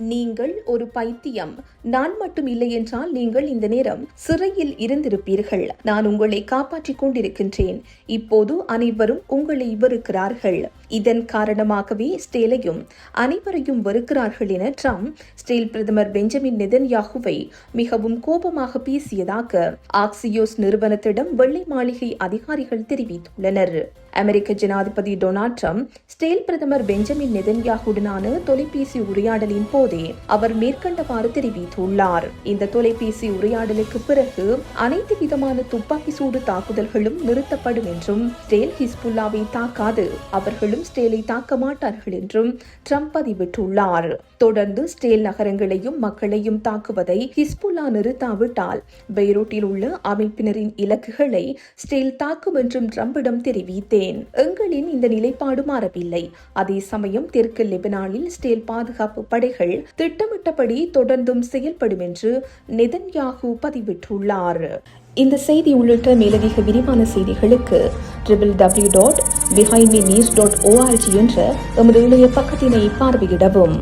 நீங்கள் ஒரு பைத்தியம். நான் மட்டும் இல்லை என்றால் நீங்கள் இந்த நேரம் சிறையில் இருந்திருப்பீர்கள். நான் உங்களை காப்பாற்றிக் கொண்டிருக்கின்றேன். இப்போது அனைவரும் உங்களை வெறுக்கிறார்கள். இதன் காரணமாகவே ஸ்டேலையும் அனைவரையும் வெறுக்கிறார்கள் என ட்ரம்ப் ஸ்டேல் பிரதமர் பெஞ்சமின் நெதன்யாகுவை மிகவும் கோபமாக பேசியதாக ஆக்சியோஸ் நிறுவனத்திடம் வெள்ளை மாளிகை அதிகாரிகள் தெரிவித்துள்ளனர். அமெரிக்க ஜனாதிபதி டொனால்ட் ட்ரம்ப் ஸ்டேல் பிரதமர் பெஞ்சமின் நெதன்யாகுடனான தொலைபேசி உரையாடலின் போதே அவர் மேற்கண்டவாறு தெரிவித்துள்ளார். இந்த தொலைபேசி உரையாடலுக்கு பிறகு அனைத்து விதமான துப்பாக்கி சூடு தாக்குதல்களும் நிறுத்தப்படும் என்றும் ஸ்டேல் ஹிஸ்புல்லாவை தாக்காது, அவர்களும் ஸ்டேலை தாக்க மாட்டார்கள் என்றும் ட்ரம்ப் பதிவிட்டுள்ளார். தொடர்ந்து ஸ்டேல் நகரங்களையும் மக்களையும் தாக்குவதை ஹிஸ்புல்லா நிறுத்தாவிட்டால் பெய்ரூட்டில் உள்ள அமைப்பினரின் இலக்குகளை ஸ்டேல் தாக்கும் என்றும் ட்ரம்பிடம் தெரிவித்தேன். எங்களின் இந்த நிலைப்பாடு மாறவில்லை. அதே சமயம் தெற்கு லெபனானில் ஸ்டேல் பாதுகாப்பு படைகள் திட்டமிட்டபடி தொடர்ந்தும் செயல்படும் என்று நெதன்யாகு பதிவிட்டுள்ளார். இந்த செய்தி உள்ளிட்ட மேலதிக விரிவான செய்திகளுக்கு www.behindmenews.org என்ற எமது இணைய பக்கத்தினை பார்வையிடவும்.